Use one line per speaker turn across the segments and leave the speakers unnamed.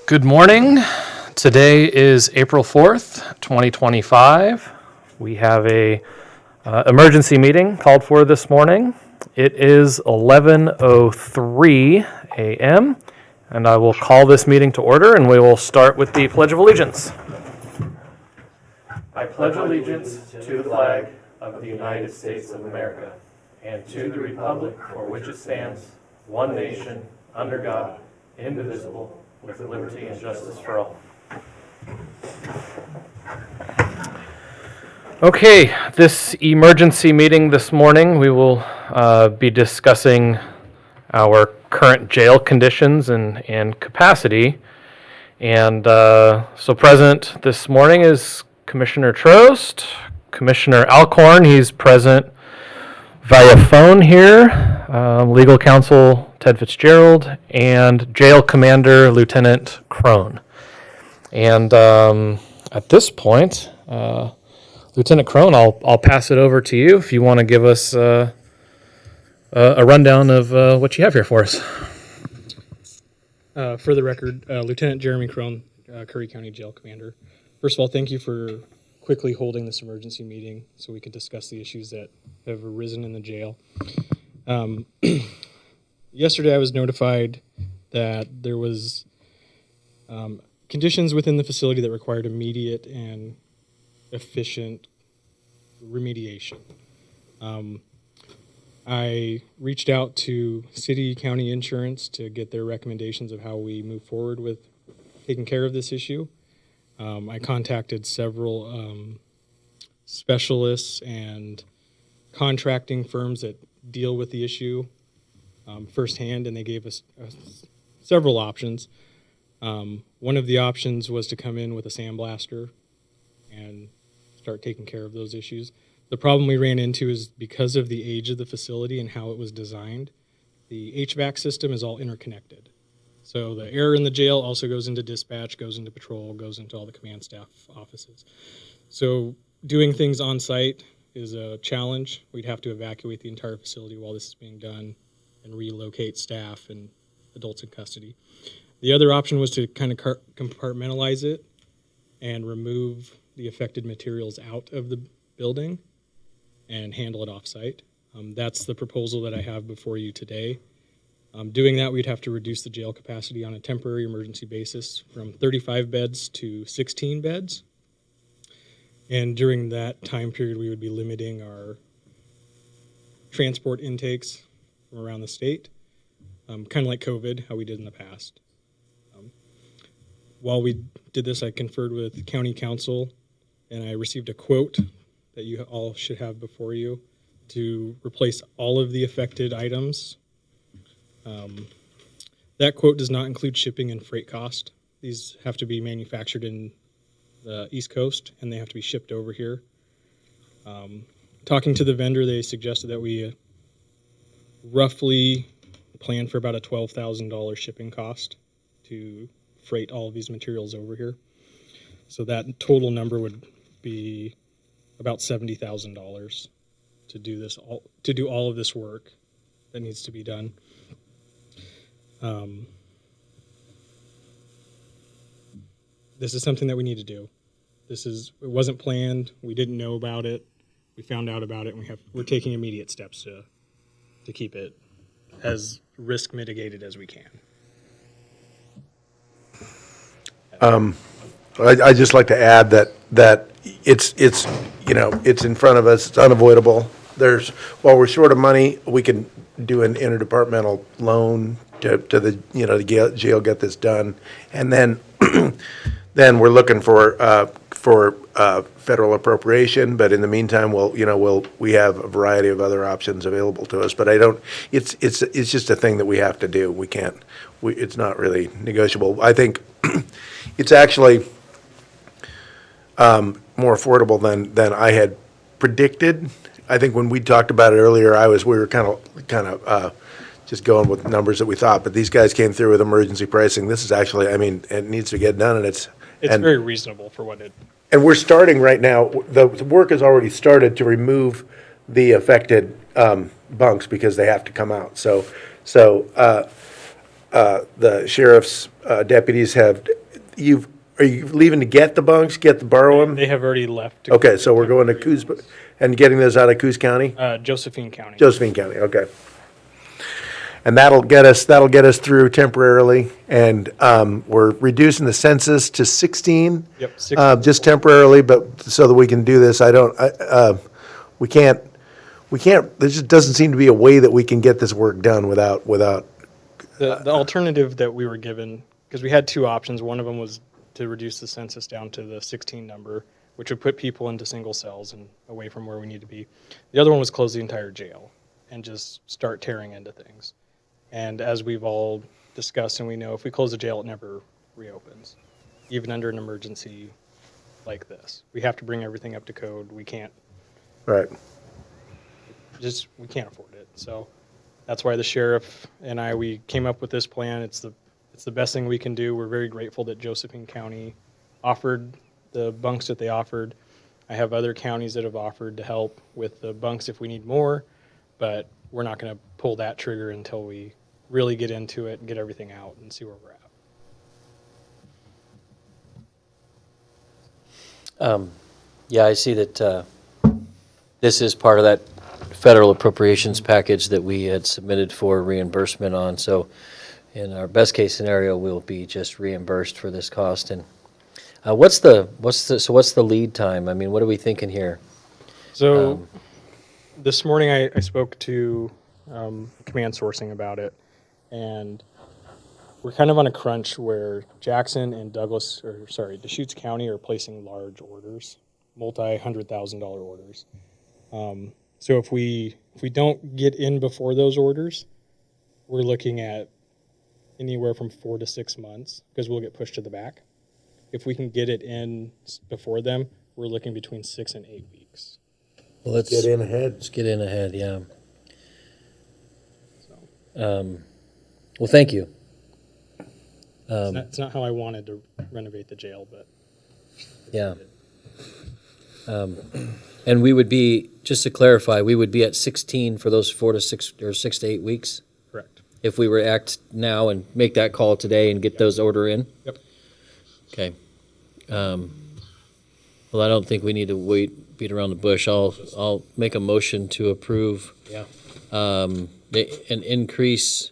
Good morning. Today is April 4th, 2025. We have a emergency meeting called for this morning. It is 11:03 a.m. and I will call this meeting to order, and we will start with the Pledge of Allegiance. I pledge allegiance to the flag of the United States of America and to the republic for which it stands, one nation, under God, indivisible, with liberty and justice for all. Okay, this emergency meeting this morning, we will be discussing our current jail conditions and capacity. And so present this morning is Commissioner Trost, Commissioner Alcorn. He's present via phone here. Legal counsel Ted Fitzgerald, and Jail Commander Lieutenant Crone. And at this point, Lieutenant Crone, I'll pass it over to you if you want to give us a rundown of what you have here for us.
For the record, Lieutenant Jeremy Crone, Curry County Jail Commander. First of all, thank you for quickly holding this emergency meeting so we could discuss the issues that have arisen in the jail. Yesterday I was notified that there was conditions within the facility that required immediate and efficient remediation. I reached out to City County Insurance to get their recommendations of how we move forward with taking care of this issue. I contacted several specialists and contracting firms that deal with the issue firsthand, and they gave us several options. One of the options was to come in with a sandblaster and start taking care of those issues. The problem we ran into is because of the age of the facility and how it was designed, the HVAC system is all interconnected. So the air in the jail also goes into dispatch, goes into patrol, goes into all the command staff offices. So doing things on site is a challenge. We'd have to evacuate the entire facility while this is being done and relocate staff and adults in custody. The other option was to kind of compartmentalize it and remove the affected materials out of the building and handle it off-site. That's the proposal that I have before you today. Doing that, we'd have to reduce the jail capacity on a temporary emergency basis from 35 beds to 16 beds. And during that time period, we would be limiting our transport intakes from around the state, kind of like COVID, how we did in the past. While we did this, I conferred with County Council, and I received a quote that you all should have before you to replace all of the affected items. That quote does not include shipping and freight cost. These have to be manufactured in the East Coast, and they have to be shipped over here. Talking to the vendor, they suggested that we roughly plan for about a $12,000 shipping cost to freight all of these materials over here. So that total number would be about $70,000 to do this, to do all of this work that needs to be done. This is something that we need to do. It wasn't planned. We didn't know about it. We found out about it, and we're taking immediate steps to keep it as risk mitigated as we can.
I'd just like to add that it's in front of us. It's unavoidable. While we're short of money, we can do an interdepartmental loan to the jail, get this done, and then then we're looking for federal appropriation. But in the meantime, we have a variety of other options available to us. But it's just a thing that we have to do. We can't. It's not really negotiable. I think it's actually more affordable than I had predicted. I think when we talked about it earlier, we were kind of just going with numbers that we thought. But these guys came through with emergency pricing. This is actually, it needs to get done, and it's
very reasonable for what it.
And we're starting right now. The work has already started to remove the affected bunks because they have to come out. So the sheriff's deputies have, are you leaving to get the bunks, borrow them?
They have already left.
Okay, so we're going to Coos, and getting those out of Coos County?
Josephine County.
Josephine County, okay. And that'll get us through temporarily, and we're reducing the census to 16.
Yep, 16.
Just temporarily, but so that we can do this. We can't, there just doesn't seem to be a way that we can get this work done without,
The alternative that we were given, because we had two options. One of them was to reduce the census down to the 16 number, which would put people into single cells and away from where we need to be. The other one was close the entire jail and just start tearing into things. And as we've all discussed, and we know, if we close the jail, it never reopens, even under an emergency like this. We have to bring everything up to code. We can't
right.
we can't afford it. So that's why the sheriff and we came up with this plan. It's the best thing we can do. We're very grateful that Josephine County offered the bunks that they offered. I have other counties that have offered to help with the bunks if we need more, but we're not going to pull that trigger until we really get into it and get everything out and see where we're at.
Yeah, I see that this is part of that federal appropriations package that we had submitted for reimbursement on. So in our best case scenario, we'll be just reimbursed for this cost. And what's the lead time? I mean, what are we thinking here?
So this morning I spoke to command sourcing about it, and we're kind of on a crunch where Jackson and Deschutes County are placing large orders, multi-$100,000 orders. So if we don't get in before those orders, we're looking at anywhere from 4 to 6 months because we'll get pushed to the back. If we can get it in before them, we're looking between 6 and 8 weeks.
Well, let's
Get in ahead.
Let's get in ahead, yeah. Well, thank you.
It's not how I wanted to renovate the jail, but
Yeah. And we would be, just to clarify, we would be at 16 for those 4 to 6 or 6 to 8 weeks
correct.
if we were to act now and make that call today and get those order in?
Yep.
Okay. Well, I don't think we need to beat around the bush. I'll make a motion to approve.
Yeah.
An increase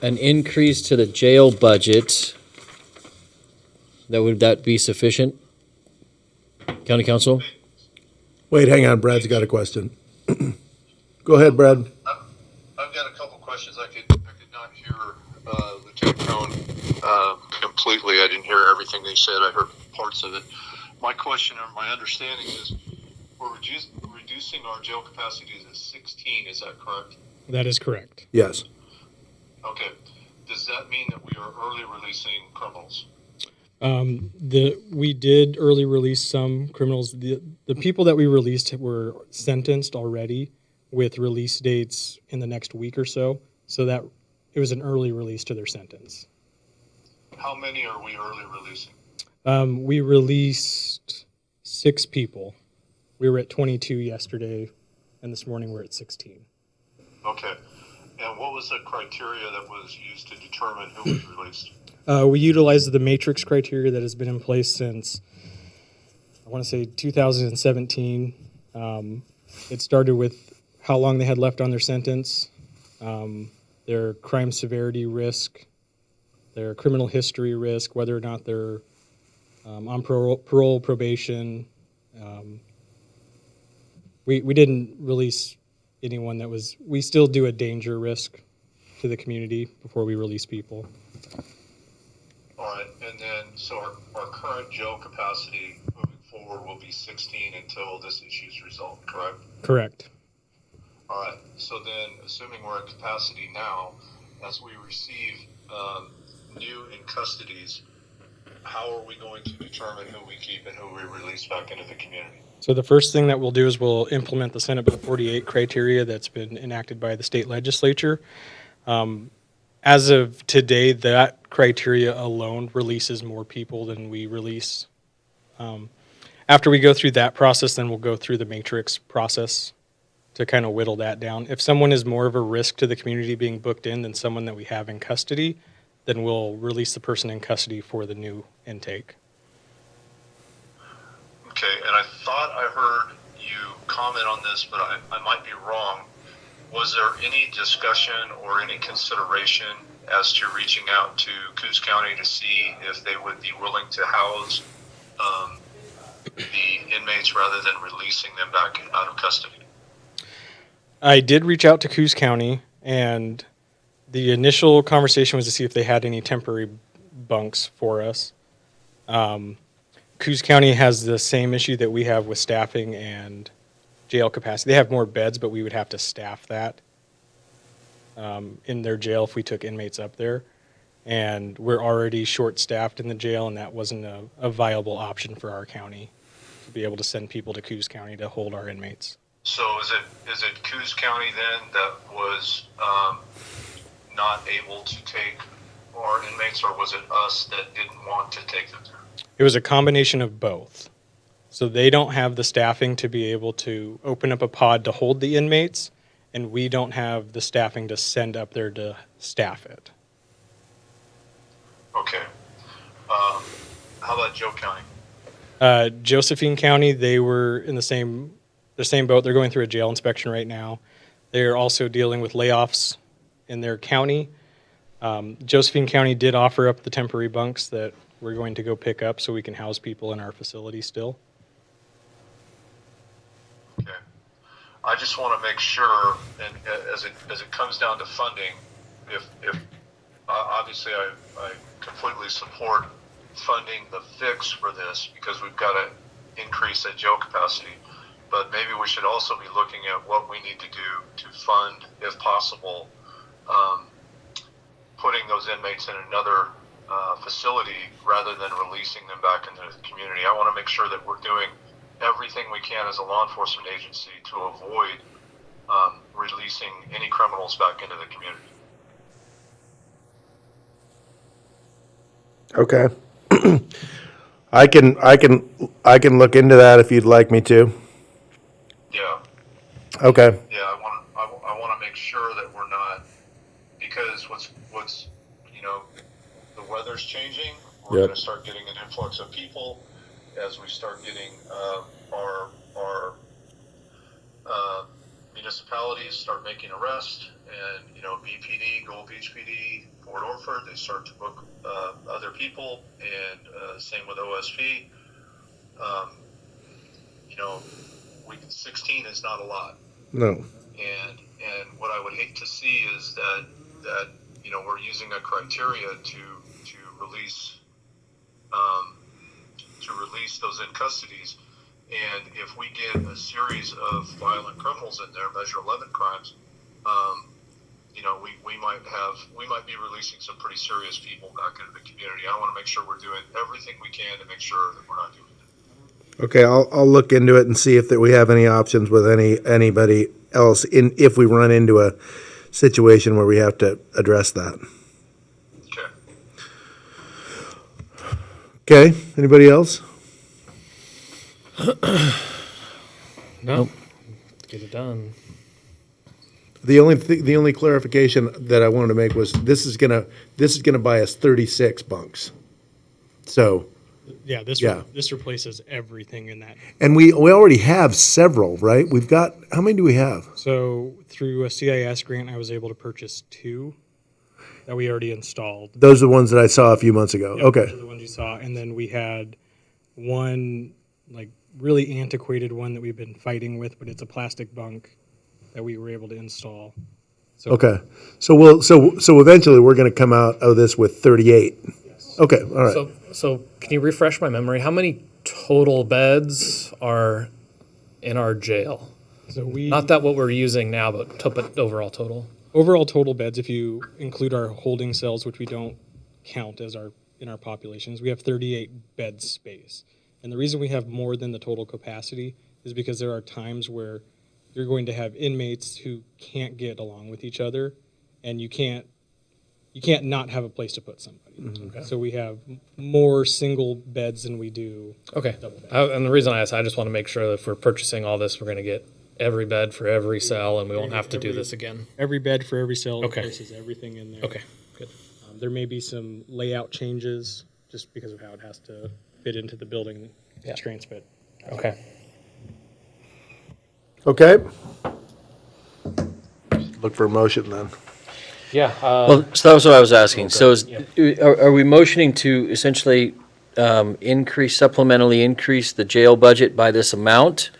to the jail budget. Would that be sufficient? County Council?
Wait, hang on, Brad's got a question. Go ahead, Brad.
I've got a couple questions. I could not hear Lieutenant Cohn completely. I didn't hear everything they said. I heard parts of it. My question or my understanding is we're reducing our jail capacity to 16. Is that correct?
That is correct.
Yes.
Okay. Does that mean that we are early releasing criminals?
We did early release some criminals. The people that we released were sentenced already with release dates in the next week or so, so that it was an early release to their sentence.
How many are we early releasing?
We released 6 people. We were at 22 yesterday, and this morning we're at 16.
Okay. And what was the criteria that was used to determine who was released?
We utilized the matrix criteria that has been in place since, I want to say, 2017. It started with how long they had left on their sentence, their crime severity risk, their criminal history risk, whether or not they're on parole, probation. We didn't release anyone that was, we still do a danger risk to the community before we release people.
All right, and then, so our current jail capacity moving forward will be 16 until this issue is resolved, correct?
Correct.
All right, so then, assuming we're at capacity now, as we receive new in custodies, how are we going to determine who we keep and who we release back into the community?
So the first thing that we'll do is we'll implement the Senate Bill 48 criteria that's been enacted by the state legislature. As of today, that criteria alone releases more people than we release. After we go through that process, then we'll go through the matrix process to kind of whittle that down. If someone is more of a risk to the community being booked in than someone that we have in custody, then we'll release the person in custody for the new intake.
Okay, and I thought I heard you comment on this, but I might be wrong. Was there any discussion or any consideration as to reaching out to Coos County to see if they would be willing to house the inmates rather than releasing them back out of custody?
I did reach out to Coos County, and the initial conversation was to see if they had any temporary bunks for us. Coos County has the same issue that we have with staffing and jail capacity. They have more beds, but we would have to staff that in their jail if we took inmates up there. And we're already short-staffed in the jail, and that wasn't a viable option for our county to be able to send people to Coos County to hold our inmates.
So is it Coos County then that was not able to take our inmates, or was it us that didn't want to take them there?
It was a combination of both. So they don't have the staffing to be able to open up a pod to hold the inmates, and we don't have the staffing to send up there to staff it.
Okay. How about Joe County?
Josephine County, they were in the same boat. They're going through a jail inspection right now. They're also dealing with layoffs in their county. Josephine County did offer up the temporary bunks that we're going to go pick up so we can house people in our facility still.
Okay. I just want to make sure, and as it comes down to funding, if obviously I completely support funding the fix for this because we've got to increase that jail capacity, but maybe we should also be looking at what we need to do to fund, if possible, putting those inmates in another facility rather than releasing them back into the community. I want to make sure that we're doing everything we can as a law enforcement agency to avoid releasing any criminals back into the community.
Okay. I can look into that if you'd like me to.
Yeah.
Okay.
Yeah, I want to make sure that we're not, because what's the weather's changing. We're
Yep.
going to start getting an influx of people as we start getting our municipalities start making arrests, and BPD, Gold Beach PD, Port Orford, they start to book other people, and same with OSP. 16 is not a lot.
No.
And what I would hate to see is that we're using a criteria to release those in custodies, and if we get a series of violent criminals in there, Measure 11 crimes, we might be releasing some pretty serious people back into the community. I want to make sure we're doing everything we can to make sure that we're not doing that.
Okay, I'll look into it and see if we have any options with anybody else if we run into a situation where we have to address that.
Okay.
Okay, anybody else?
No. Get it done.
The only clarification that I wanted to make was this is gonna buy us 36 bunks. So,
Yeah,
Yeah.
this replaces everything in that.
and we already have several, right? We've got, how many do we have?
So through a CIS grant, I was able to purchase 2 that we already installed.
Those are the ones that I saw a few months ago.
Yep,
Okay.
those are the ones you saw, and then we had one really antiquated one that we've been fighting with, but it's a plastic bunk that we were able to install. So
Okay. So eventually we're gonna come out of this with 38. Okay, all right.
So can you refresh my memory? How many total beds are in our jail?
So we
Not that what we're using now, but overall total.
overall total beds, if you include our holding cells, which we don't count as in our populations, we have 38 bed space. And the reason we have more than the total capacity is because there are times where you're going to have inmates who can't get along with each other, and you can't not have a place to put somebody.
Okay.
So we have more single beds than we do
Okay.
double beds.
And the reason I asked, I just want to make sure that if we're purchasing all this, we're going to get every bed for every cell, and we won't have to do this again.
Every bed for every cell
Okay.
replaces everything in there.
Okay, good.
There may be some layout changes just because of how it has to fit into the building
Yeah.
constraints, but
Okay.
Okay? Look for a motion then.
Yeah.
Well, so that was what I was asking. So are we motioning to essentially supplementally increase the jail budget by this amount?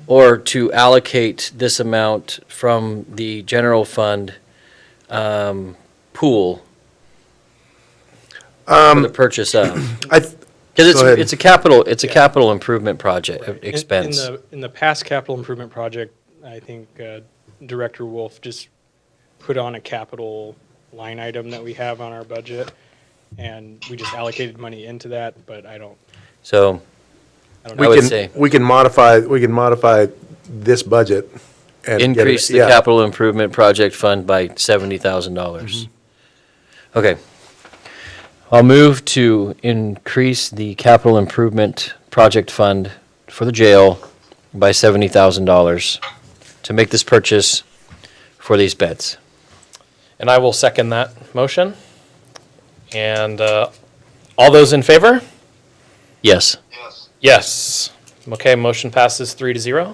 Or to allocate this amount from the general fund pool for the purchase of? Because
Go ahead.
it's a capital improvement project expense.
In the past capital improvement project, I think Director Wolf just put on a capital line item that we have on our budget, and we just allocated money into that, but I don't
So
know.
I would say
We can modify this budget and get it-
increase the
yeah.
capital improvement project fund by $70,000. Okay. I'll move to increase the capital improvement project fund for the jail by $70,000 to make this purchase for these beds.
And I will second that motion. And all those in favor?
Yes.
Yes.
Yes. Okay, motion passes 3-0.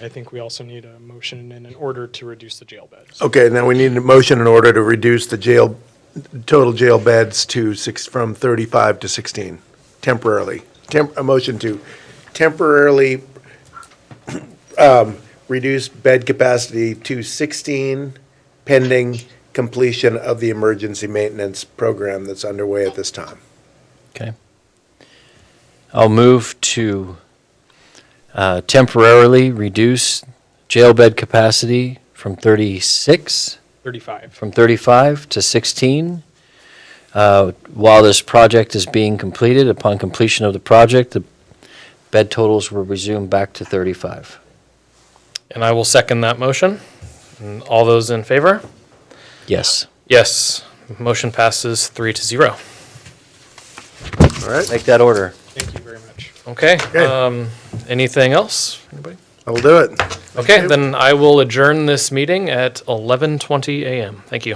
I think we also need a motion in order to reduce the jail beds.
Okay, now we need a motion in order to reduce the total jail beds from 35 to 16, temporarily. A motion to temporarily reduce bed capacity to 16 pending completion of the emergency maintenance program that's underway at this time.
Okay. I'll move to temporarily reduce jail bed capacity from 35 to 16. While this project is being completed, upon completion of the project, the bed totals will resume back to 35.
And I will second that motion. And all those in favor?
Yes.
Yes. Motion passes 3-0.
All right,
Make that order.
Thank you very much.
Okay.
Okay.
Anything else? Anybody?
I'll do it.
Okay, then I will adjourn this meeting at 11:20 a.m. Thank you.